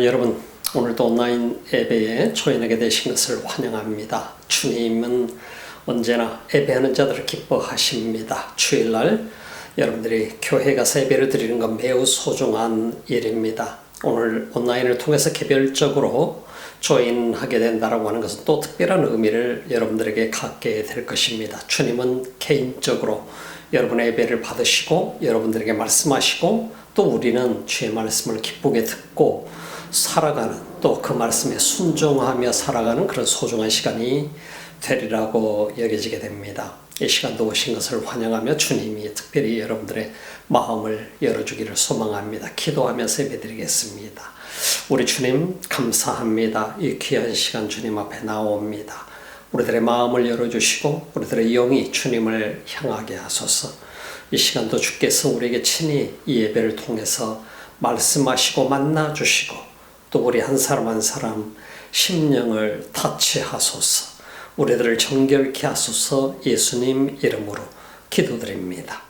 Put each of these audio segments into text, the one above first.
여러분, 오늘도 온라인 예배에 초인하게 되신 것을 환영합니다. 주님은 언제나 예배하는 자들을 기뻐하십니다. 주일날 여러분들이 교회 가서 예배를 드리는 건 매우 소중한 일입니다. 오늘 온라인을 통해서 개별적으로 조인하게 된다라고 하는 것은 또 특별한 의미를 여러분들에게 갖게 될 것입니다. 주님은 개인적으로 여러분의 예배를 받으시고 여러분들에게 말씀하시고 또 우리는 주의 말씀을 기쁘게 듣고 살아가는, 또 그 말씀에 순종하며 살아가는 그런 소중한 시간이 되리라고 여겨지게 됩니다. 이 시간도 오신 것을 환영하며 주님이 특별히 여러분들의 마음을 열어주기를 소망합니다. 기도하면서 예배드리겠습니다. 우리 주님 감사합니다. 이 귀한 시간 주님 앞에 나옵니다. 우리들의 마음을 열어주시고 우리들의 영이 주님을 향하게 하소서. 이 시간도 주께서 우리에게 친히 이 예배를 통해서 말씀하시고 만나주시고 또 우리 한 사람 한 사람 심령을 터치하소서. 우리들을 정결케 하소서. 예수님 이름으로 기도드립니다.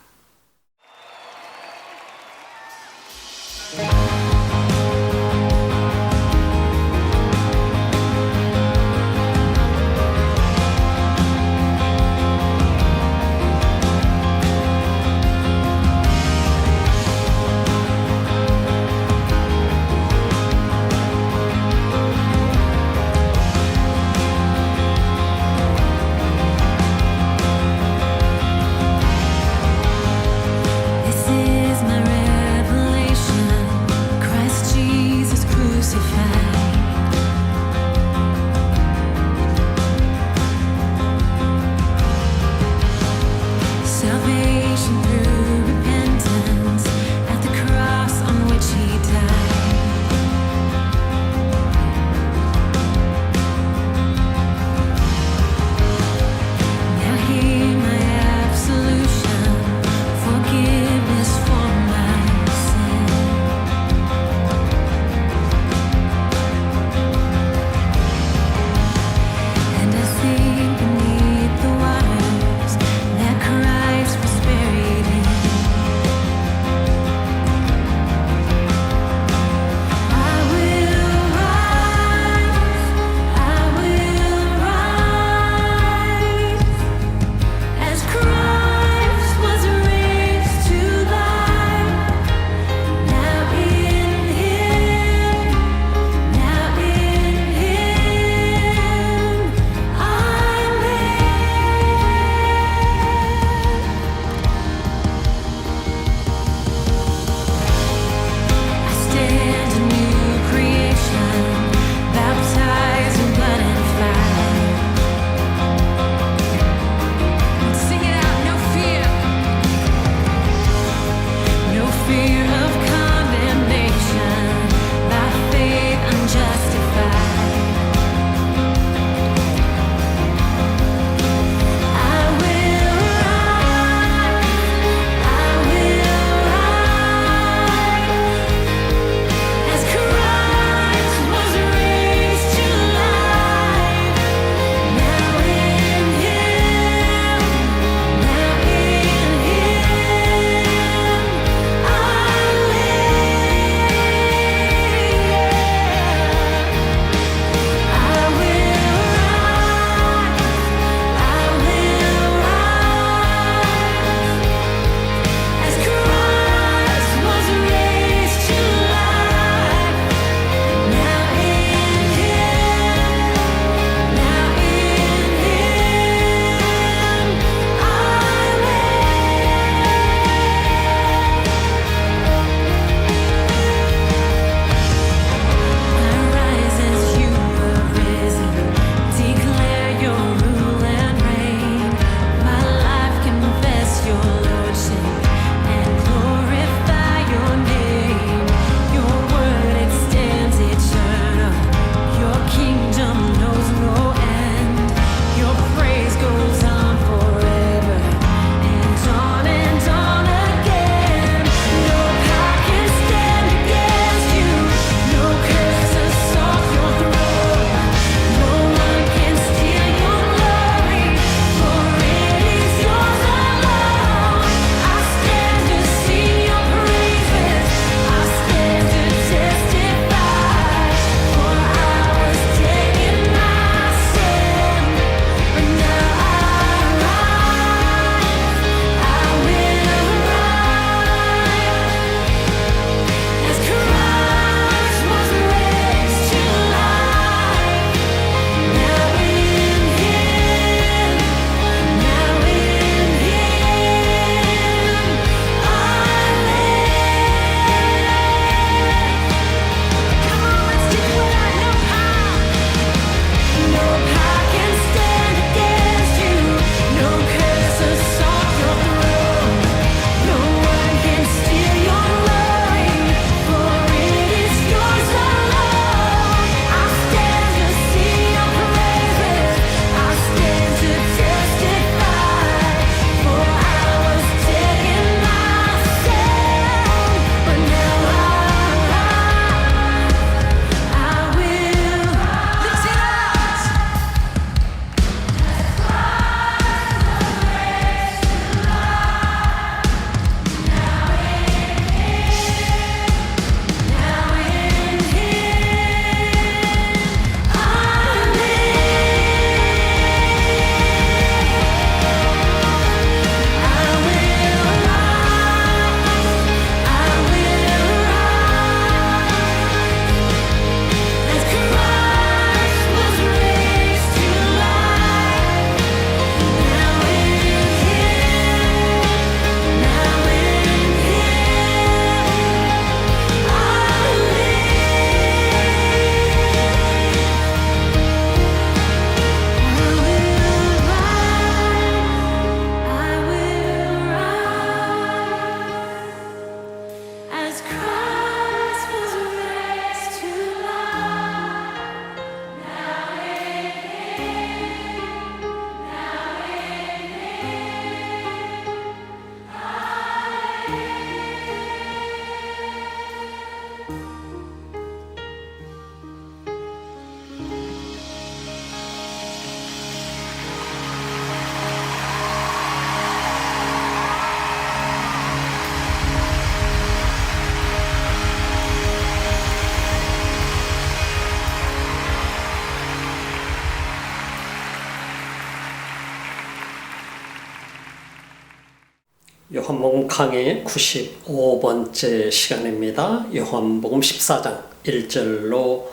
요한복음 강의 95번째 시간입니다. 요한복음 14장 1절로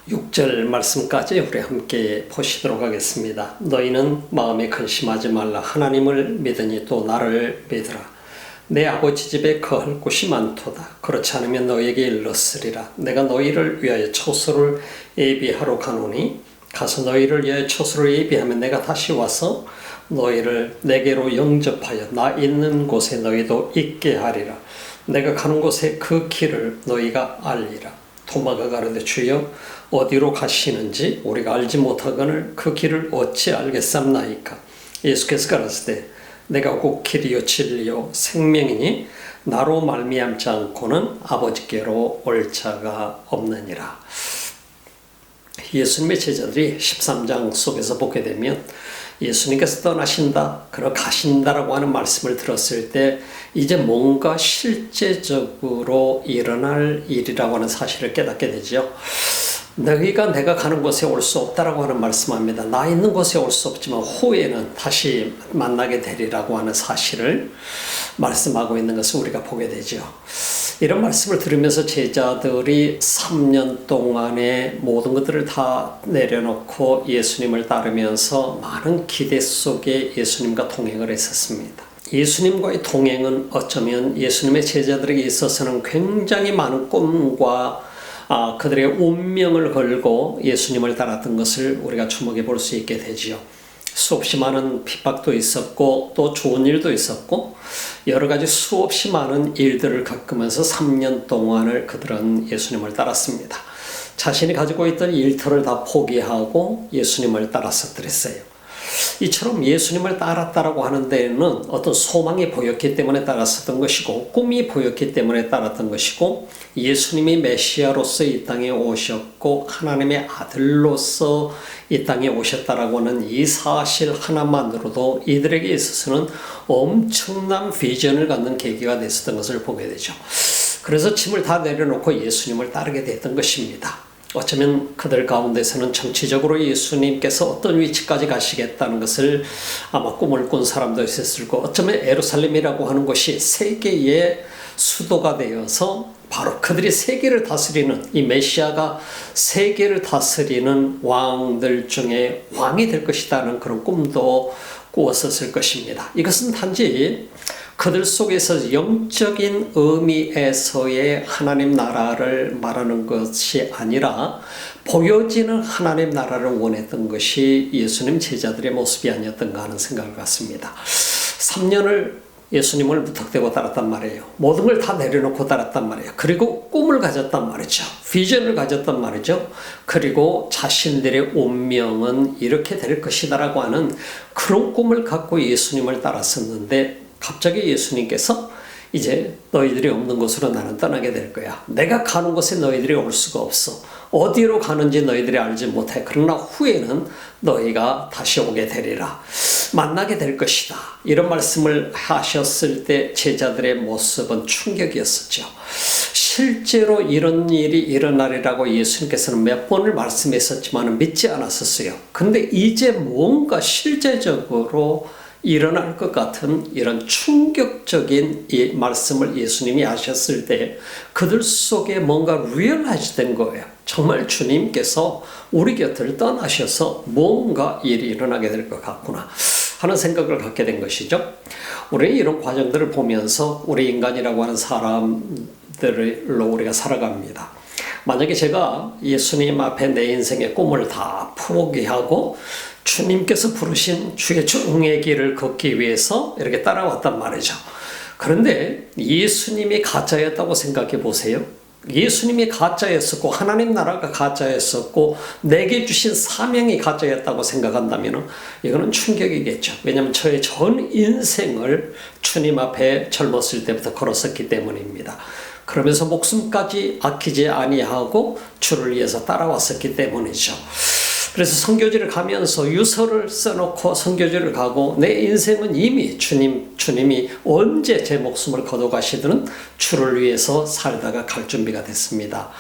6절 말씀까지 우리 함께 보시도록 하겠습니다. 너희는 마음에 근심하지 말라. 하나님을 믿으니 또 나를 믿으라. 내 아버지 집에 거할 곳이 많도다. 그렇지 않으면 너희에게 일렀으리라. 내가 너희를 위하여 처소를 예비하러 가노니 가서 너희를 위하여 처소를 예비하면 내가 다시 와서 너희를 내게로 영접하여 나 있는 곳에 너희도 있게 하리라. 내가 가는 곳에 그 길을 너희가 알리라. 도마가 가로되 주여 어디로 가시는지 우리가 알지 못하거늘 그 길을 어찌 알겠삼나이까. 예수께서 가라사대 내가 곧 길이요 진리요 생명이니 나로 말미암지 않고는 아버지께로 올 자가 없느니라. 예수님의 제자들이 13장 속에서 보게 되면 예수님께서 떠나신다, 그러 가신다라고 하는 말씀을 들었을 때 이제 뭔가 실제적으로 일어날 일이라고 하는 사실을 깨닫게 되죠. 너희가 내가 가는 곳에 올 수 없다라고 하는 말씀합니다. 나 있는 곳에 올 수 없지만 후에는 다시 만나게 되리라고 하는 사실을 말씀하고 있는 것을 우리가 보게 되죠. 이런 말씀을 들으면서 제자들이 3년 동안의 모든 것들을 다 내려놓고 예수님을 따르면서 많은 기대 속에 예수님과 동행을 했었습니다. 예수님과의 동행은 어쩌면 예수님의 제자들에게 있어서는 굉장히 많은 꿈과 그들의 운명을 걸고 예수님을 따랐던 것을 우리가 주목해 볼 수 있게 되지요. 수없이 많은 핍박도 있었고 또 좋은 일도 있었고 여러 가지 수없이 많은 일들을 겪으면서 3년 동안을 그들은 예수님을 따랐습니다. 자신이 가지고 있던 일터를 다 포기하고 예수님을 따랐었더랬어요. 이처럼 예수님을 따랐다라고 하는 데에는 어떤 소망이 보였기 때문에 따랐었던 것이고 꿈이 보였기 때문에 따랐던 것이고 예수님이 메시아로서 이 땅에 오셨고 하나님의 아들로서 이 땅에 오셨다라고 하는 이 사실 하나만으로도 이들에게 있어서는 엄청난 비전을 갖는 계기가 됐었던 것을 보게 되죠. 그래서 짐을 다 내려놓고 예수님을 따르게 됐던 것입니다. 어쩌면 그들 가운데서는 정치적으로 예수님께서 어떤 위치까지 가시겠다는 것을 아마 꿈을 꾼 사람도 있었을 거고 어쩌면 예루살렘이라고 하는 곳이 세계의 수도가 되어서 바로 그들이 세계를 다스리는 이 메시아가 세계를 다스리는 왕들 중에 왕이 될 것이라는 그런 꿈도 꾸었었을 것입니다. 이것은 단지 그들 속에서 영적인 의미에서의 하나님 나라를 말하는 것이 아니라 보여지는 하나님 나라를 원했던 것이 예수님 제자들의 모습이 아니었던가 하는 생각을 갖습니다. 3년을 예수님을 무턱대고 따랐단 말이에요. 모든 걸 다 내려놓고 따랐단 말이에요. 그리고 꿈을 가졌단 말이죠. 비전을 가졌단 말이죠. 그리고 자신들의 운명은 이렇게 될 것이다라고 하는 그런 꿈을 갖고 예수님을 따랐었는데 갑자기 예수님께서 이제 너희들이 없는 곳으로 나는 떠나게 될 거야. 내가 가는 곳에 너희들이 올 수가 없어. 어디로 가는지 너희들이 알지 못해. 그러나 후에는 너희가 다시 오게 되리라. 만나게 될 것이다. 이런 말씀을 하셨을 때 제자들의 모습은 충격이었었죠. 실제로 이런 일이 일어나리라고 예수님께서는 몇 번을 말씀했었지만 믿지 않았었어요. 근데 이제 뭔가 실제적으로 일어날 것 같은 이런 충격적인 이 말씀을 예수님이 하셨을 때 그들 속에 뭔가 리얼라이즈된 거예요. 정말 주님께서 우리 곁을 떠나셔서 뭔가 일이 일어나게 될 것 같구나 하는 생각을 갖게 된 것이죠. 우리 이런 과정들을 보면서 우리 인간이라고 하는 사람들로 우리가 살아갑니다. 만약에 제가 예수님 앞에 내 인생의 꿈을 다 포기하고 주님께서 부르신 주의 종의 길을 걷기 위해서 이렇게 따라왔단 말이죠. 그런데 예수님이 가짜였다고 생각해 보세요. 예수님이 가짜였었고 하나님 나라가 가짜였었고 내게 주신 사명이 가짜였다고 생각한다면 이거는 충격이겠죠. 왜냐하면 저의 전 인생을 주님 앞에 젊었을 때부터 걸었었기 때문입니다. 그러면서 목숨까지 아끼지 아니하고 주를 위해서 따라왔었기 때문이죠. 그래서 선교지를 가면서 유서를 써놓고 선교지를 가고 내 인생은 이미 주님이 언제 제 목숨을 거둬가시든 주를 위해서 살다가 갈 준비가 됐습니다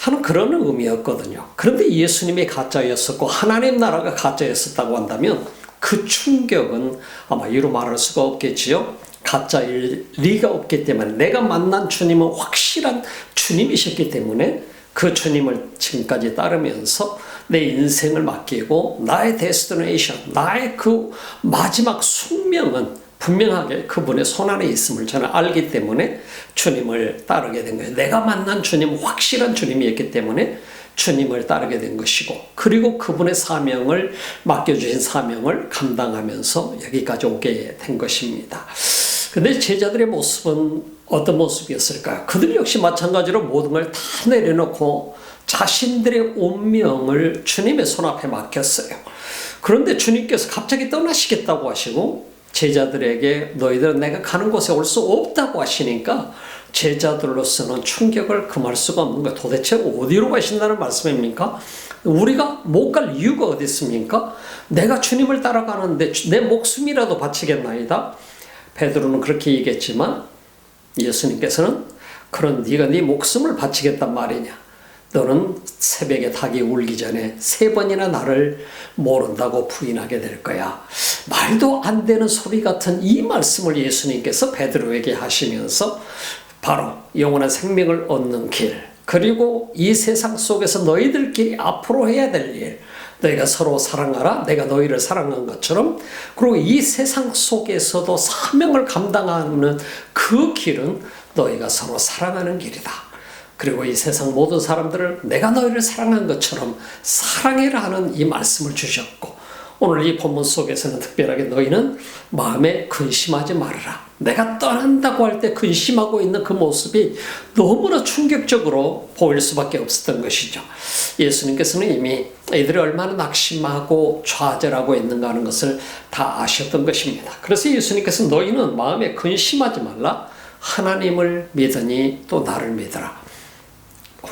하는 그런 의미였거든요. 그런데 예수님이 가짜였었고 하나님 나라가 가짜였었다고 한다면 그 충격은 아마 이루 말할 수가 없겠지요. 가짜일 리가 없기 때문에 내가 만난 주님은 확실한 주님이셨기 때문에 그 주님을 지금까지 따르면서 내 인생을 맡기고 나의 데스티네이션, 나의 그 마지막 숙명은 분명하게 그분의 손안에 있음을 저는 알기 때문에 주님을 따르게 된 거예요. 내가 만난 주님은 확실한 주님이었기 때문에 주님을 따르게 된 것이고, 그리고 그분의 사명을, 맡겨주신 사명을 감당하면서 여기까지 오게 된 것입니다. 근데 제자들의 모습은 어떤 모습이었을까요? 그들 역시 마찬가지로 모든 걸 다 내려놓고 자신들의 운명을 주님의 손앞에 맡겼어요. 그런데 주님께서 갑자기 떠나시겠다고 하시고 제자들에게 너희들은 내가 가는 곳에 올 수 없다고 하시니까 제자들로서는 충격을 금할 수가 없는 거예요. 도대체 어디로 가신다는 말씀입니까? 우리가 못 갈 이유가 어디 있습니까? 내가 주님을 따라가는데 내 목숨이라도 바치겠나이다. 베드로는 그렇게 얘기했지만 예수님께서는 그런 네가 네 목숨을 바치겠단 말이냐? 너는 새벽에 닭이 울기 전에 3번이나 나를 모른다고 부인하게 될 거야. 말도 안 되는 소리 같은 이 말씀을 예수님께서 베드로에게 하시면서 바로 영원한 생명을 얻는 길, 그리고 이 세상 속에서 너희들끼리 앞으로 해야 될 일, 너희가 서로 사랑하라, 내가 너희를 사랑한 것처럼, 그리고 이 세상 속에서도 사명을 감당하는 그 길은 너희가 서로 사랑하는 길이다. 그리고 이 세상 모든 사람들을 내가 너희를 사랑한 것처럼 사랑해라 하는 이 말씀을 주셨고, 오늘 이 본문 속에서는 특별하게 너희는 마음에 근심하지 말아라. 내가 떠난다고 할 때 근심하고 있는 그 모습이 너무나 충격적으로 보일 수밖에 없었던 것이죠. 예수님께서는 이미 이들이 얼마나 낙심하고 좌절하고 있는가 하는 것을 다 아셨던 것입니다. 그래서 예수님께서 너희는 마음에 근심하지 말라. 하나님을 믿으니 또 나를 믿어라.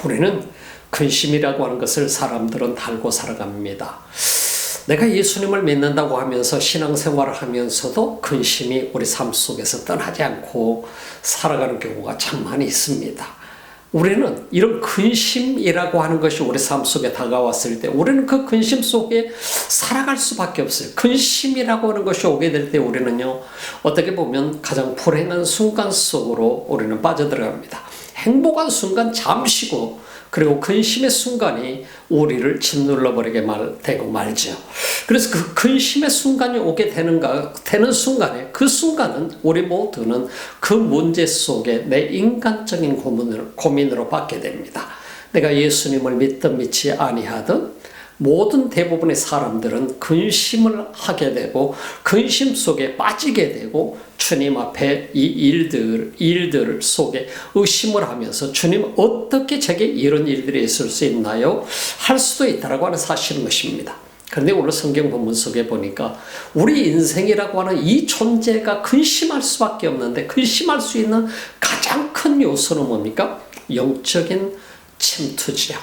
우리는 근심이라고 하는 것을 사람들은 달고 살아갑니다. 내가 예수님을 믿는다고 하면서 신앙생활을 하면서도 근심이 우리 삶 속에서 떠나지 않고 살아가는 경우가 참 많이 있습니다. 우리는 이런 근심이라고 하는 것이 우리 삶 속에 다가왔을 때 우리는 그 근심 속에 살아갈 수밖에 없어요. 근심이라고 하는 것이 오게 될 때 우리는요, 어떻게 보면 가장 불행한 순간 속으로 우리는 빠져들어갑니다. 행복한 순간 잠시고, 그리고 근심의 순간이 우리를 짓눌러버리게 되고 말죠. 그래서 그 근심의 순간이 오게 되는 순간에, 그 순간은 우리 모두는 그 문제 속에 내 인간적인 고민으로 받게 됩니다. 내가 예수님을 믿든 믿지 아니하든 모든 대부분의 사람들은 근심을 하게 되고 근심 속에 빠지게 되고 주님 앞에 이 일들 속에 의심을 하면서 주님 어떻게 제게 이런 일들이 있을 수 있나요? 할 수도 있다라고 하는 사실인 것입니다. 그런데 오늘 성경 본문 속에 보니까 우리 인생이라고 하는 이 존재가 근심할 수밖에 없는데 근심할 수 있는 가장 큰 요소는 뭡니까? 영적인 침투지요.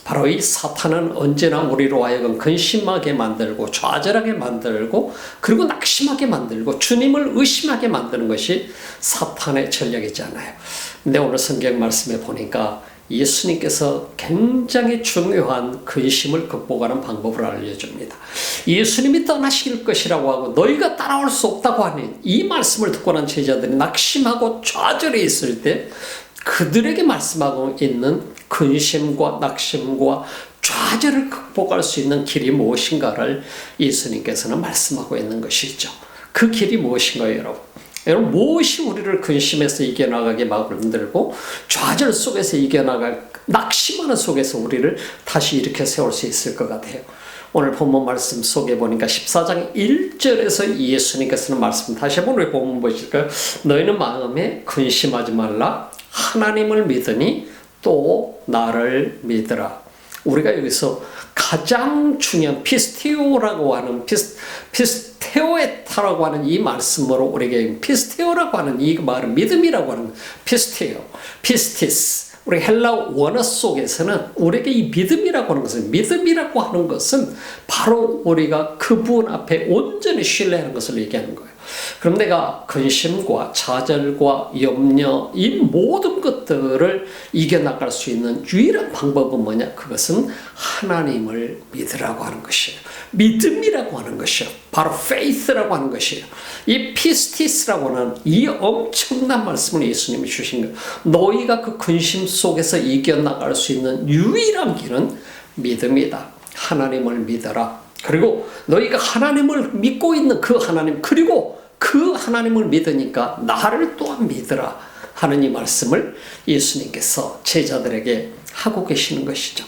바로 이 사탄은 언제나 우리로 하여금 근심하게 만들고 좌절하게 만들고 그리고 낙심하게 만들고 주님을 의심하게 만드는 것이 사탄의 전략이잖아요. 근데 오늘 성경 말씀에 보니까 예수님께서 굉장히 중요한 근심을 극복하는 방법을 알려줍니다. 예수님이 떠나실 것이라고 하고 너희가 따라올 수 없다고 하는 이 말씀을 듣고 난 제자들이 낙심하고 좌절해 있을 때 그들에게 말씀하고 있는 근심과 낙심과 좌절을 극복할 수 있는 길이 무엇인가를 예수님께서는 말씀하고 있는 것이죠. 그 길이 무엇인가요, 여러분? 여러분, 무엇이 우리를 근심에서 이겨나가게 만들고 좌절 속에서 낙심하는 속에서 우리를 다시 일으켜 세울 수 있을 것 같아요. 오늘 본문 말씀 속에 보니까 14장 1절에서 예수님께서는 말씀, 다시 한번 우리 본문 보실까요? 너희는 마음에 근심하지 말라. 하나님을 믿으니 또 나를 믿으라. 우리가 여기서 가장 중요한 피스테오라고 하는 피스테오에타라고 하는 이 말씀으로 우리에게 피스테오라고 하는 이 말은 믿음이라고 하는 피스테오, 피스티스. 우리 헬라 원어 속에서는 우리에게 이 믿음이라고 하는 것은 바로 우리가 그분 앞에 온전히 신뢰하는 것을 얘기하는 거예요. 그럼 내가 근심과 좌절과 염려 이 모든 것들을 이겨나갈 수 있는 유일한 방법은 뭐냐? 그것은 하나님을 믿으라고 하는 것이에요. 믿음이라고 하는 것이에요. 바로 faith라고 하는 것이에요. 이 피스티스라고는 이 엄청난 말씀을 예수님이 주신 거예요. 너희가 그 근심 속에서 이겨나갈 수 있는 유일한 길은 믿음이다. 하나님을 믿어라. 그리고 너희가 하나님을 믿고 있는 그 하나님, 그리고 그 하나님을 믿으니까 나를 또한 믿으라 하는 이 말씀을 예수님께서 제자들에게 하고 계시는 것이죠.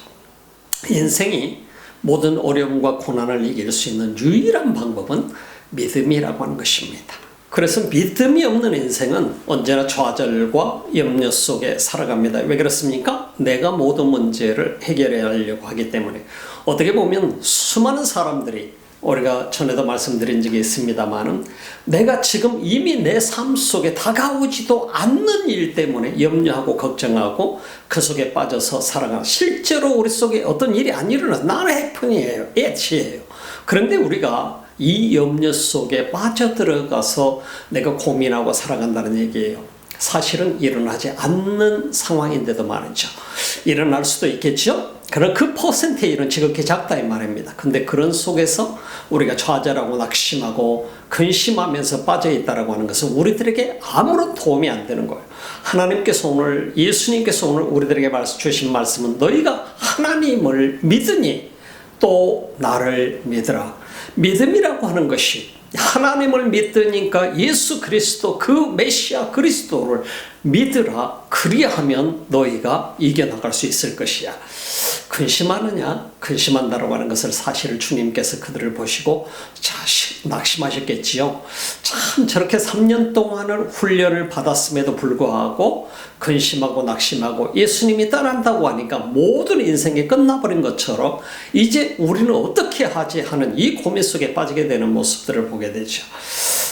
인생이 모든 어려움과 고난을 이길 수 있는 유일한 방법은 믿음이라고 하는 것입니다. 그래서 믿음이 없는 인생은 언제나 좌절과 염려 속에 살아갑니다. 왜 그렇습니까? 내가 모든 문제를 해결해야 하려고 하기 때문에. 어떻게 보면 수많은 사람들이, 우리가 전에도 말씀드린 적이 있습니다만은, 내가 지금 이미 내 삶 속에 다가오지도 않는 일 때문에 염려하고 걱정하고 그 속에 빠져서 살아가. 실제로 우리 속에 어떤 일이 안 일어나. 나는 해픈이에요. 애치예요. 그런데 우리가 이 염려 속에 빠져들어가서 내가 고민하고 살아간다는 얘기예요. 사실은 일어나지 않는 상황인데도 말이죠. 일어날 수도 있겠죠. 그런 그 퍼센테이는 지극히 작다 이 말입니다. 근데 그런 속에서 우리가 좌절하고 낙심하고 근심하면서 빠져있다라고 하는 것은 우리들에게 아무런 도움이 안 되는 거예요. 하나님께서 오늘, 예수님께서 오늘 우리들에게 주신 말씀은 너희가 하나님을 믿으니 또 나를 믿으라. 믿음이라고 하는 것이 하나님을 믿으니까 예수 그리스도 그 메시아 그리스도를 믿으라. 그리하면 너희가 이겨나갈 수 있을 것이야. 근심하느냐? 근심한다라고 하는 것을 사실을 주님께서 그들을 보시고 낙심하셨겠지요. 참 저렇게 3년 동안을 훈련을 받았음에도 불구하고 근심하고 낙심하고 예수님이 떠난다고 하니까 모든 인생이 끝나버린 것처럼 이제 우리는 어떻게 하지 하는 이 고민 속에 빠지게 되는 모습들을 보게 되죠.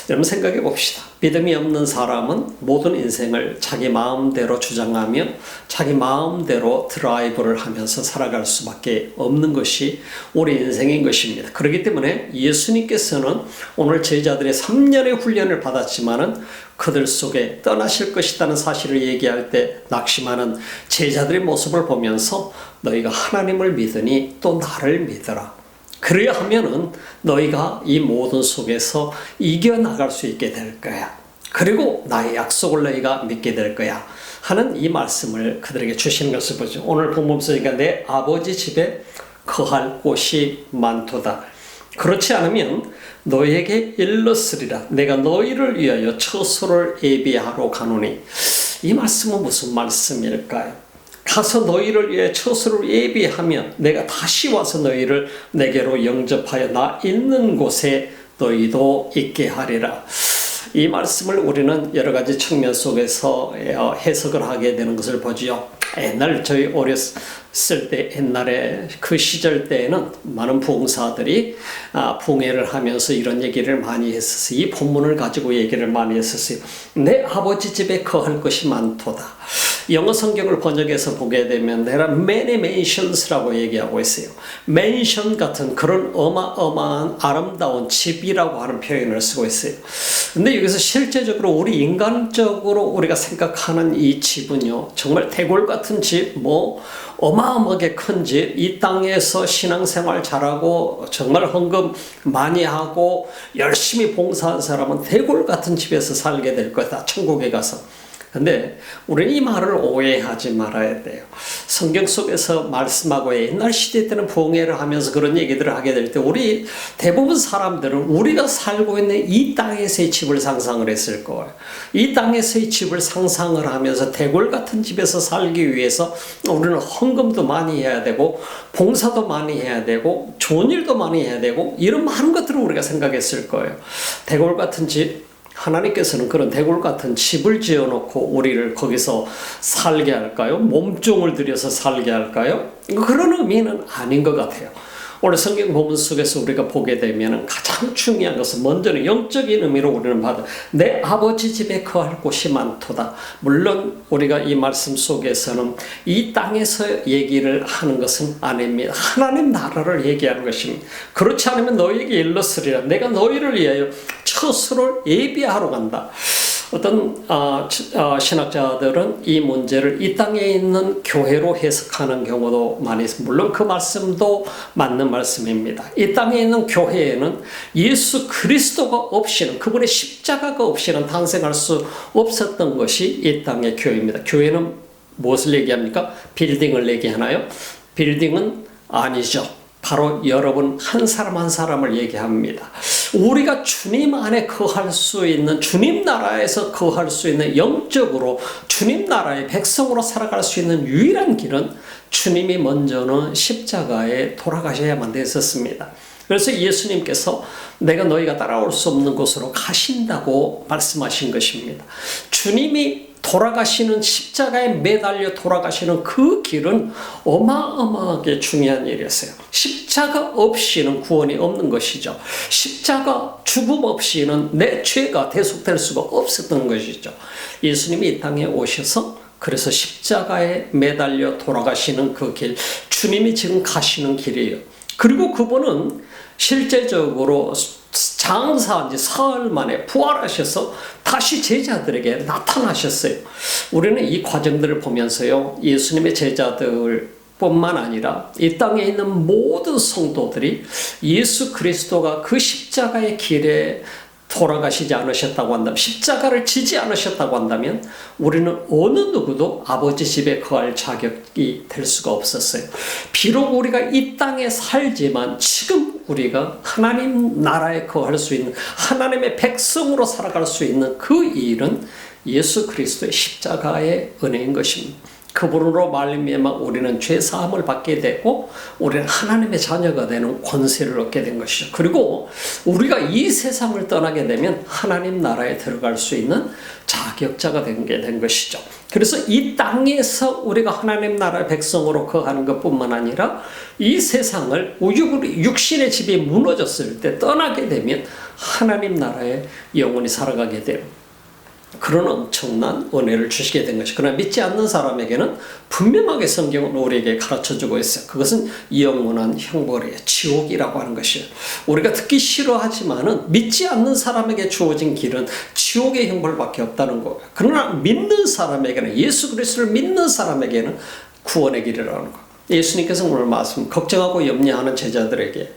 여러분 생각해 봅시다. 믿음이 없는 사람은 모든 인생을 자기 마음대로 주장하며 자기 마음대로 드라이브를 하면서 살아갈 수밖에 없는 것이 우리 인생인 것입니다. 그렇기 때문에 예수님께서는 오늘 제자들의 3년의 훈련을 받았지만은 그들 속에 떠나실 것이라는 사실을 얘기할 때 낙심하는 제자들의 모습을 보면서 너희가 하나님을 믿으니 또 나를 믿어라. 그래야 하면은 너희가 이 모든 속에서 이겨나갈 수 있게 될 거야. 그리고 나의 약속을 너희가 믿게 될 거야 하는 이 말씀을 그들에게 주시는 것을 보죠. 오늘 본문 쓰니까 내 아버지 집에 거할 곳이 많도다. 그렇지 않으면 너희에게 일렀으리라. 내가 너희를 위하여 처소를 예비하러 가노니. 이 말씀은 무슨 말씀일까요? 가서 너희를 위해 처소를 예비하면 내가 다시 와서 너희를 내게로 영접하여 나 있는 곳에 너희도 있게 하리라. 이 말씀을 우리는 여러 가지 측면 속에서 해석을 하게 되는 것을 보지요. 옛날 저희 어렸을 때, 옛날에 그 시절 때에는 많은 부흥사들이 부흥회를 하면서 이런 얘기를 많이 했었어요. 이 본문을 가지고 얘기를 많이 했었어요. 내 아버지 집에 거할 것이 많도다. 영어 성경을 번역해서 보게 되면 There are many mansions라고 얘기하고 있어요. 맨션 같은 그런 어마어마한 아름다운 집이라고 하는 표현을 쓰고 있어요. 근데 여기서 실제적으로 우리 인간적으로 우리가 생각하는 이 집은요, 정말 대골 같은 집, 어마어마하게 큰 집, 이 땅에서 신앙생활 잘하고 정말 헌금 많이 하고 열심히 봉사한 사람은 대골 같은 집에서 살게 될 거다, 천국에 가서. 근데 우리는 이 말을 오해하지 말아야 돼요. 성경 속에서 말씀하고 옛날 시대 때는 부흥회를 하면서 그런 얘기들을 하게 될 때 우리 대부분 사람들은 우리가 살고 있는 이 땅에서의 집을 상상을 했을 거예요. 이 땅에서의 집을 상상을 하면서 대골 같은 집에서 살기 위해서 우리는 헌금도 많이 해야 되고 봉사도 많이 해야 되고 좋은 일도 많이 해야 되고 이런 많은 것들을 우리가 생각했을 거예요. 대골 같은 집, 하나님께서는 그런 대골 같은 집을 지어놓고 우리를 거기서 살게 할까요? 몸종을 들여서 살게 할까요? 그런 의미는 아닌 것 같아요. 오늘 성경 본문 속에서 우리가 보게 되면 가장 중요한 것은 먼저는 영적인 의미로 우리는 받아 내 아버지 집에 거할 곳이 많도다. 물론 우리가 이 말씀 속에서는 이 땅에서 얘기를 하는 것은 아닙니다. 하나님 나라를 얘기하는 것입니다. 그렇지 않으면 너희에게 일렀으리라. 내가 너희를 위하여 처소를 예비하러 간다. 어떤 신학자들은 이 문제를 이 땅에 있는 교회로 해석하는 경우도 많이 있습니다. 물론 그 말씀도 맞는 말씀입니다. 이 땅에 있는 교회에는 예수 그리스도가 없이는, 그분의 십자가가 없이는 탄생할 수 없었던 것이 이 땅의 교회입니다. 교회는 무엇을 얘기합니까? 빌딩을 얘기하나요? 빌딩은 아니죠. 바로 여러분 한 사람 한 사람을 얘기합니다. 우리가 주님 안에 거할 수 있는, 주님 나라에서 거할 수 있는, 영적으로 주님 나라의 백성으로 살아갈 수 있는 유일한 길은 주님이 먼저는 십자가에 돌아가셔야만 됐었습니다. 그래서 예수님께서 내가 너희가 따라올 수 없는 곳으로 가신다고 말씀하신 것입니다. 주님이 돌아가시는, 십자가에 매달려 돌아가시는 그 길은 어마어마하게 중요한 일이었어요. 십자가 없이는 구원이 없는 것이죠. 십자가 죽음 없이는 내 죄가 대속될 수가 없었던 것이죠. 예수님이 이 땅에 오셔서 그래서 십자가에 매달려 돌아가시는 그 길, 주님이 지금 가시는 길이에요. 그리고 그분은 실제적으로 장사한 지 사흘 만에 부활하셔서 다시 제자들에게 나타나셨어요. 우리는 이 과정들을 보면서요, 예수님의 제자들 뿐만 아니라 이 땅에 있는 모든 성도들이 예수 그리스도가 그 십자가의 길에 돌아가시지 않으셨다고 한다면, 십자가를 지지 않으셨다고 한다면 우리는 어느 누구도 아버지 집에 거할 자격이 될 수가 없었어요. 비록 우리가 이 땅에 살지만 지금 우리가 하나님 나라에 거할 수 있는, 하나님의 백성으로 살아갈 수 있는 그 일은 예수 그리스도의 십자가의 은혜인 것입니다. 그분으로 말미암아 우리는 죄 사함을 받게 되고 우리는 하나님의 자녀가 되는 권세를 얻게 된 것이죠. 그리고 우리가 이 세상을 떠나게 되면 하나님 나라에 들어갈 수 있는 자격자가 된 것이죠. 그래서 이 땅에서 우리가 하나님 나라의 백성으로 거하는 것뿐만 아니라 이 세상을 육신의 집이 무너졌을 때 떠나게 되면 하나님 나라에 영원히 살아가게 돼요. 그런 엄청난 은혜를 주시게 된 것이. 그러나 믿지 않는 사람에게는 분명하게 성경은 우리에게 가르쳐주고 있어요. 그것은 영원한 형벌이에요. 지옥이라고 하는 것이에요. 우리가 듣기 싫어하지만은 믿지 않는 사람에게 주어진 길은 지옥의 형벌밖에 없다는 거예요. 그러나 믿는 사람에게는, 예수 그리스도를 믿는 사람에게는 구원의 길이라는 거예요. 예수님께서 오늘 말씀, 걱정하고 염려하는 제자들에게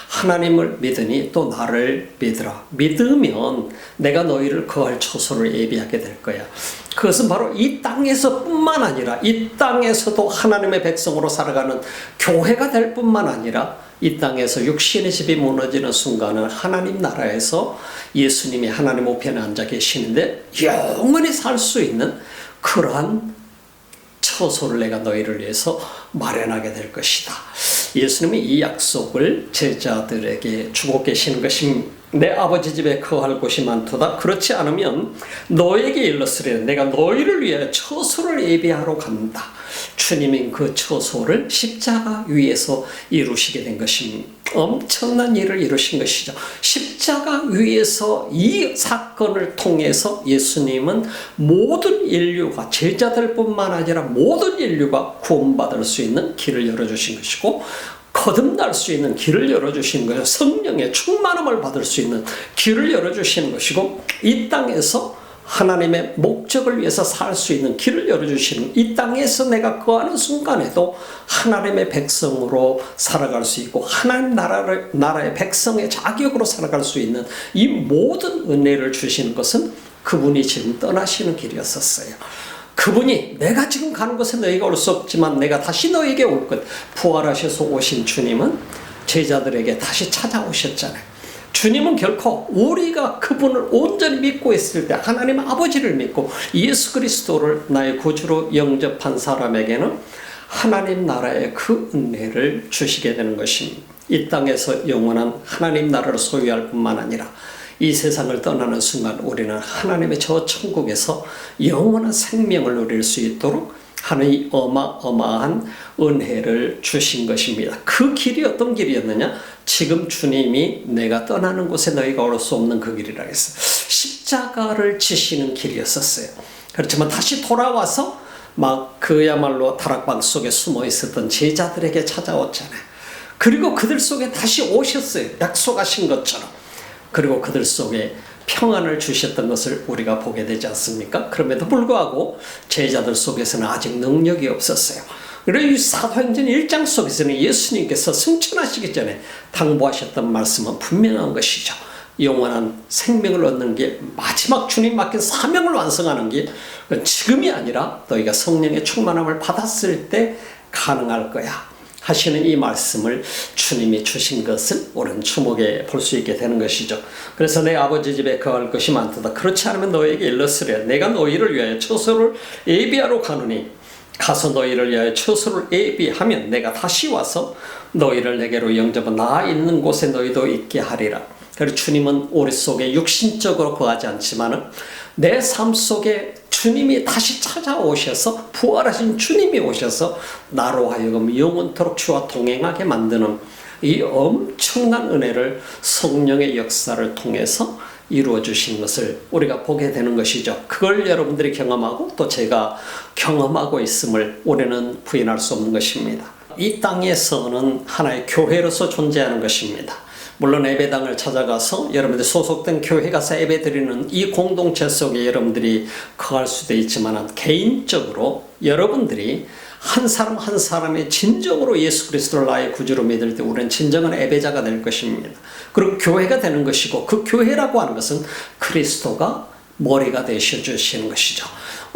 하나님을 믿으니 또 나를 믿으라. 믿으면 내가 너희를 거할 처소를 예비하게 될 거야. 그것은 바로 이 땅에서 뿐만 아니라 이 땅에서도 하나님의 백성으로 살아가는 교회가 될 뿐만 아니라 이 땅에서 육신의 집이 무너지는 순간은 하나님 나라에서 예수님이 하나님 우편에 앉아 계시는데 영원히 살 수 있는 그러한 처소를 내가 너희를 위해서 마련하게 될 것이다. 예수님이 이 약속을 제자들에게 주고 계시는 것입니다. 내 아버지 집에 거할 곳이 많도다. 그렇지 않으면 너에게 일렀으리라. 내가 너희를 위해 처소를 예비하러 간다. 주님은 그 처소를 십자가 위에서 이루시게 된 것입니다. 엄청난 일을 이루신 것이죠. 십자가 위에서 이 사건을 통해서 예수님은 모든 인류가, 제자들뿐만 아니라 모든 인류가 구원받을 수 있는 길을 열어주신 것이고 거듭날 수 있는 길을 열어주시는 거예요. 성령의 충만함을 받을 수 있는 길을 열어주시는 것이고 이 땅에서 하나님의 목적을 위해서 살 수 있는 길을 열어주시는, 이 땅에서 내가 거하는 순간에도 하나님의 백성으로 살아갈 수 있고 하나님 나라의 백성의 자격으로 살아갈 수 있는 이 모든 은혜를 주시는 것은 그분이 지금 떠나시는 길이었었어요. 그분이 내가 지금 가는 곳에 너희가 올 수 없지만 내가 다시 너희에게 올 것, 부활하셔서 오신 주님은 제자들에게 다시 찾아오셨잖아요. 주님은 결코 우리가 그분을 온전히 믿고 있을 때, 하나님 아버지를 믿고 예수 그리스도를 나의 구주로 영접한 사람에게는 하나님 나라의 그 은혜를 주시게 되는 것입니다. 이 땅에서 영원한 하나님 나라를 소유할 뿐만 아니라 이 세상을 떠나는 순간 우리는 하나님의 저 천국에서 영원한 생명을 누릴 수 있도록 하나님이 어마어마한 은혜를 주신 것입니다. 그 길이 어떤 길이었느냐? 지금 주님이 내가 떠나는 곳에 너희가 올 수 없는 그 길이라 했어요. 십자가를 지시는 길이었었어요. 그렇지만 다시 돌아와서 막 그야말로 다락방 속에 숨어 있었던 제자들에게 찾아왔잖아요. 그리고 그들 속에 다시 오셨어요. 약속하신 것처럼. 그리고 그들 속에 평안을 주셨던 것을 우리가 보게 되지 않습니까? 그럼에도 불구하고 제자들 속에서는 아직 능력이 없었어요. 그리고 이 사도행전 1장 속에서는 예수님께서 승천하시기 전에 당부하셨던 말씀은 분명한 것이죠. 영원한 생명을 얻는 길, 마지막 주님 맡긴 사명을 완성하는 길, 지금이 아니라 너희가 성령의 충만함을 받았을 때 가능할 거야 하시는 이 말씀을 주님이 주신 것을 우리는 주목해 볼 수 있게 되는 것이죠. 그래서 내 아버지 집에 거할 것이 많도다. 그렇지 않으면 너에게 일렀으랴. 내가 너희를 위하여 처소를 예비하러 가노니 가서 너희를 위하여 처소를 예비하면 내가 다시 와서 너희를 내게로 영접하 나 있는 곳에 너희도 있게 하리라. 그리고 주님은 우리 속에 육신적으로 거하지 않지만은 내 삶 속에 주님이 다시 찾아오셔서 부활하신 주님이 오셔서 나로 하여금 영원토록 주와 동행하게 만드는 이 엄청난 은혜를 성령의 역사를 통해서 이루어 주신 것을 우리가 보게 되는 것이죠. 그걸 여러분들이 경험하고 또 제가 경험하고 있음을 우리는 부인할 수 없는 것입니다. 이 땅에서는 하나의 교회로서 존재하는 것입니다. 물론 예배당을 찾아가서 여러분들 소속된 교회 가서 예배 드리는 이 공동체 속에 여러분들이 거할 수도 있지만 개인적으로 여러분들이 한 사람 한 사람이 진정으로 예수 그리스도를 나의 구주로 믿을 때 우리는 진정한 예배자가 될 것입니다. 그리고 교회가 되는 것이고 그 교회라고 하는 것은 그리스도가 머리가 되셔 주시는 것이죠.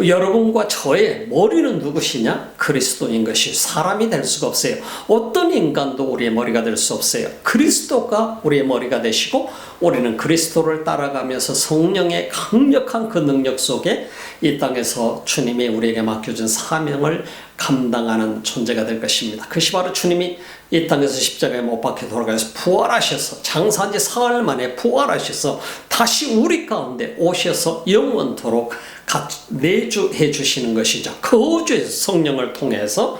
여러분과 저의 머리는 누구시냐? 그리스도인 것이 사람이 될 수가 없어요. 어떤 인간도 우리의 머리가 될 수 없어요. 그리스도가 우리의 머리가 되시고 우리는 그리스도를 따라가면서 성령의 강력한 그 능력 속에 이 땅에서 주님이 우리에게 맡겨준 사명을 감당하는 존재가 될 것입니다. 그것이 바로 주님이 이 땅에서 십자가에 못 박혀 돌아가셔서 부활하셔서 장사한 지 사흘 만에 부활하셔서 다시 우리 가운데 오셔서 영원토록 내주해 주시는 것이죠. 거주의 성령을 통해서.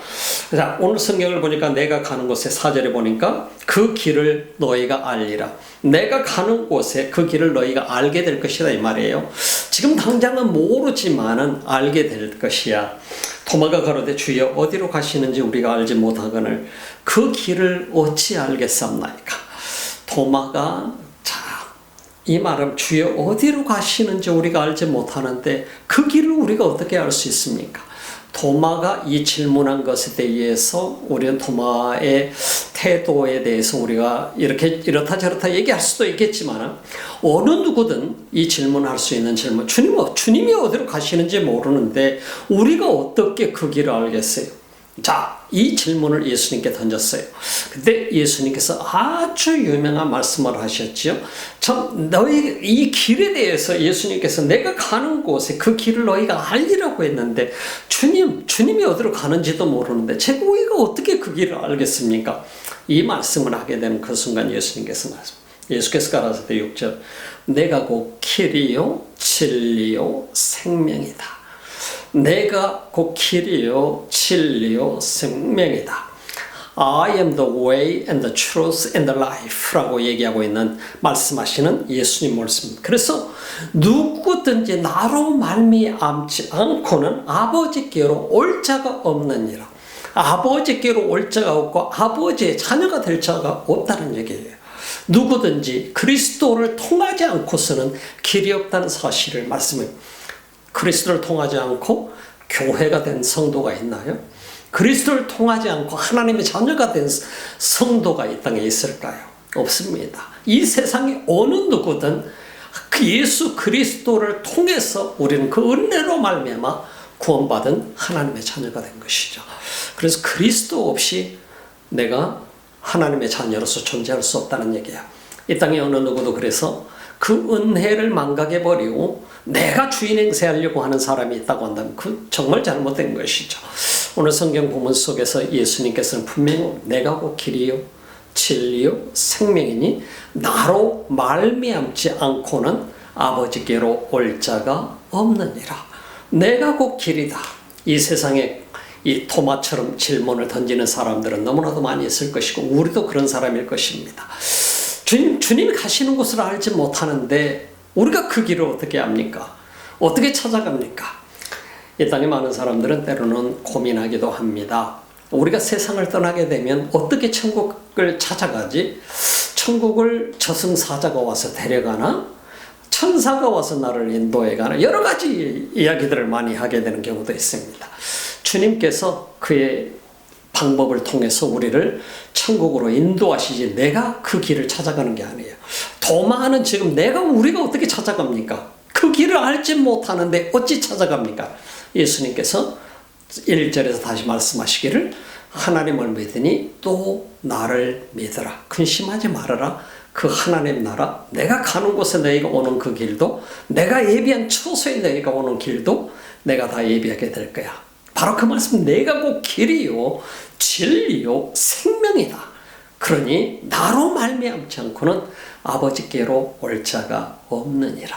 자, 오늘 성경을 보니까 내가 가는 곳에 4절에 보니까 그 길을 너희가 알리라. 내가 가는 곳에 그 길을 너희가 알게 될 것이다 이 말이에요. 지금 당장은 모르지만은 알게 될 것이야. 도마가 가로되 주여 어디로 가시는지 우리가 알지 못하거늘 그 길을 어찌 알겠사옵나이까. 도마가 이 말은 주여 어디로 가시는지 우리가 알지 못하는데 그 길을 우리가 어떻게 알 수 있습니까? 도마가 이 질문한 것에 대해서 우리는 도마의 태도에 대해서 우리가 이렇다 저렇다 얘기할 수도 있겠지만 어느 누구든 이 질문할 수 있는 질문, 주님이 어디로 가시는지 모르는데 우리가 어떻게 그 길을 알겠어요? 자, 이 질문을 예수님께 던졌어요. 근데 예수님께서 아주 유명한 말씀을 하셨죠. 참, 너희 이 길에 대해서 예수님께서 내가 가는 곳에 그 길을 너희가 알리라고 했는데 주님이 어디로 가는지도 모르는데 제가 우리가 어떻게 그 길을 알겠습니까? 이 말씀을 하게 되는 그 순간 예수께서 가라사대 6절 내가 곧 길이요 진리요 생명이다. 내가 곧 길이요 진리요 생명이다. I am the way and the truth and the life 라고 얘기하고 있는 말씀하시는 예수님 말씀입니다. 그래서 누구든지 나로 말미암지 않고는 아버지께로 올 자가 없느니라. 아버지께로 올 자가 없고 아버지의 자녀가 될 자가 없다는 얘기예요. 누구든지 그리스도를 통하지 않고서는 길이 없다는 사실을 말씀해요. 그리스도를 통하지 않고 교회가 된 성도가 있나요? 그리스도를 통하지 않고 하나님의 자녀가 된 성도가 이 땅에 있을까요? 없습니다. 이 세상에 어느 누구든 그 예수 그리스도를 통해서 우리는 그 은혜로 말미암아 구원받은 하나님의 자녀가 된 것이죠. 그래서 그리스도 없이 내가 하나님의 자녀로서 존재할 수 없다는 얘기야. 이 땅에 어느 누구도 그래서 그 은혜를 망각해버리고 내가 주인 행세하려고 하는 사람이 있다고 한다면 그 정말 잘못된 것이죠. 오늘 성경 본문 속에서 예수님께서는 분명히 내가 곧 길이요 진리요 생명이니 나로 말미암지 않고는 아버지께로 올 자가 없느니라. 내가 곧 길이다. 이 세상에 이 토마처럼 질문을 던지는 사람들은 너무나도 많이 있을 것이고 우리도 그런 사람일 것입니다. 주님이 가시는 곳을 알지 못하는데 우리가 그 길을 어떻게 압니까? 어떻게 찾아갑니까? 이 땅에 많은 사람들은 때로는 고민하기도 합니다. 우리가 세상을 떠나게 되면 어떻게 천국을 찾아가지? 천국을 저승사자가 와서 데려가나? 천사가 와서 나를 인도해가는 여러 가지 이야기들을 많이 하게 되는 경우도 있습니다. 주님께서 그의 방법을 통해서 우리를 천국으로 인도하시지 내가 그 길을 찾아가는 게 아니에요. 도마는 지금 우리가 어떻게 찾아갑니까? 그 길을 알지 못하는데 어찌 찾아갑니까? 예수님께서 1절에서 다시 말씀하시기를 하나님을 믿으니 또 나를 믿으라. 근심하지 말아라. 그 하나님 나라, 내가 가는 곳에 너희가 오는 그 길도, 내가 예비한 처소에 너희가 오는 길도 내가 다 예비하게 될 거야. 바로 그 말씀, 내가 곧 길이요 진리요 생명이다. 그러니 나로 말미암지 않고는 아버지께로 올 자가 없느니라.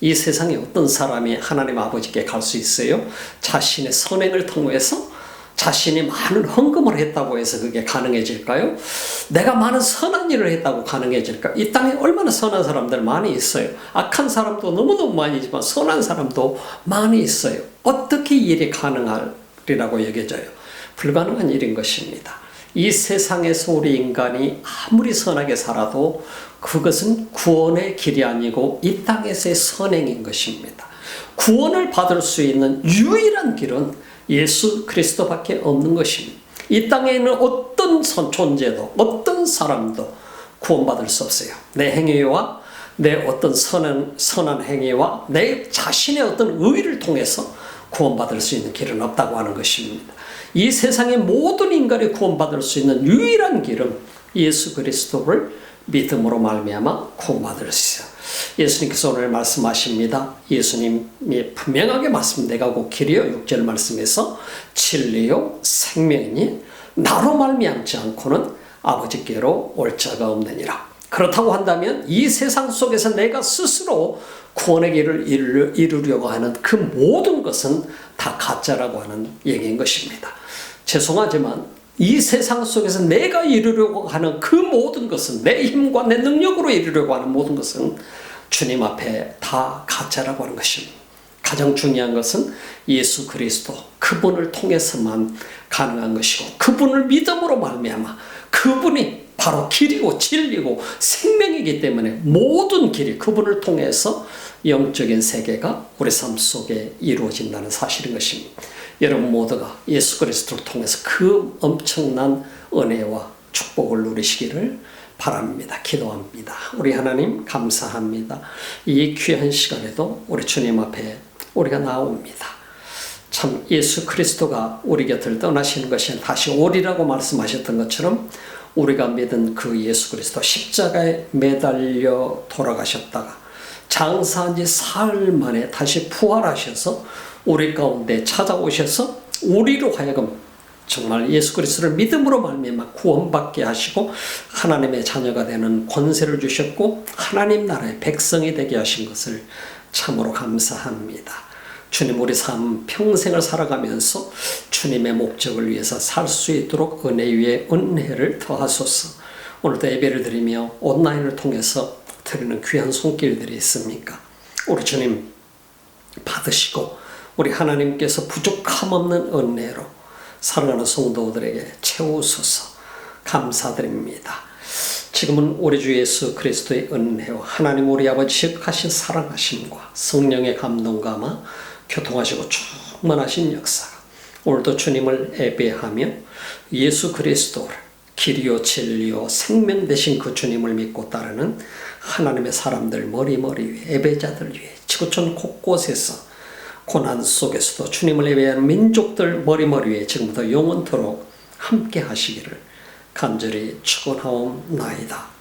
이 세상에 어떤 사람이 하나님 아버지께 갈 수 있어요? 자신의 선행을 통해서 자신이 많은 헌금을 했다고 해서 그게 가능해질까요? 내가 많은 선한 일을 했다고 가능해질까? 이 땅에 얼마나 선한 사람들 많이 있어요. 악한 사람도 너무너무 많이 있지만 선한 사람도 많이 있어요. 어떻게 이 일이 가능하리라고 여겨져요? 불가능한 일인 것입니다. 이 세상에서 우리 인간이 아무리 선하게 살아도 그것은 구원의 길이 아니고 이 땅에서의 선행인 것입니다. 구원을 받을 수 있는 유일한 길은 예수 그리스도밖에 없는 것입니다. 이 땅에 있는 어떤 존재도 어떤 사람도 구원받을 수 없어요. 내 행위와 내 어떤 선한 행위와 내 자신의 어떤 의를 통해서 구원받을 수 있는 길은 없다고 하는 것입니다. 이 세상의 모든 인간이 구원받을 수 있는 유일한 길은 예수 그리스도를 믿음으로 말미암아 구원받을 수 있어요. 예수님께서 오늘 말씀하십니다. 예수님이 분명하게 말씀, 내가 곧 길이요 6절 말씀에서 진리요 생명이니 나로 말미암지 않고는 아버지께로 올 자가 없느니라. 그렇다고 한다면 이 세상 속에서 내가 스스로 구원의 길을 이루려고 하는 그 모든 것은 다 가짜라고 하는 얘기인 것입니다. 죄송하지만 이 세상 속에서 내가 이루려고 하는 그 모든 것은, 내 힘과 내 능력으로 이루려고 하는 모든 것은 주님 앞에 다 가짜라고 하는 것입니다. 가장 중요한 것은 예수 그리스도, 그분을 통해서만 가능한 것이고, 그분을 믿음으로 말미암아 그분이 바로 길이고 진리고 생명이기 때문에 모든 길이 그분을 통해서 영적인 세계가 우리 삶 속에 이루어진다는 사실인 것입니다. 여러분 모두가 예수 그리스도를 통해서 그 엄청난 은혜와 축복을 누리시기를 바랍니다. 기도합니다. 우리 하나님 감사합니다. 이 귀한 시간에도 우리 주님 앞에 우리가 나옵니다. 참 예수 그리스도가 우리 곁을 떠나시는 것이 다시 오리라고 말씀하셨던 것처럼 우리가 믿은 그 예수 그리스도 십자가에 매달려 돌아가셨다가 장사한 지 사흘 만에 다시 부활하셔서 우리 가운데 찾아오셔서 우리로 하여금 정말 예수 그리스도를 믿음으로 말미암아 구원받게 하시고 하나님의 자녀가 되는 권세를 주셨고 하나님 나라의 백성이 되게 하신 것을 참으로 감사합니다. 주님, 우리 삶 평생을 살아가면서 주님의 목적을 위해서 살 수 있도록 은혜 위에 은혜를 더하소서. 오늘도 예배를 드리며 온라인을 통해서 드리는 귀한 손길들이 있습니까? 우리 주님 받으시고 우리 하나님께서 부족함 없는 은혜로 살아가는 성도들에게 채우소서. 감사드립니다. 지금은 우리 주 예수 그리스도의 은혜와 하나님 우리 아버지 지극하신 사랑하심과 성령의 감동감화 교통하시고 충만하신 역사가 오늘도 주님을 예배하며 예수 그리스도를 길이요 진리요 생명 되신 그 주님을 믿고 따르는 하나님의 사람들 머리머리 위에 예배자들 위에 지구촌 곳곳에서 고난 속에서도 주님을 예배하는 민족들 머리머리 위에 지금부터 영원토록 함께 하시기를 간절히 축원하옵나이다.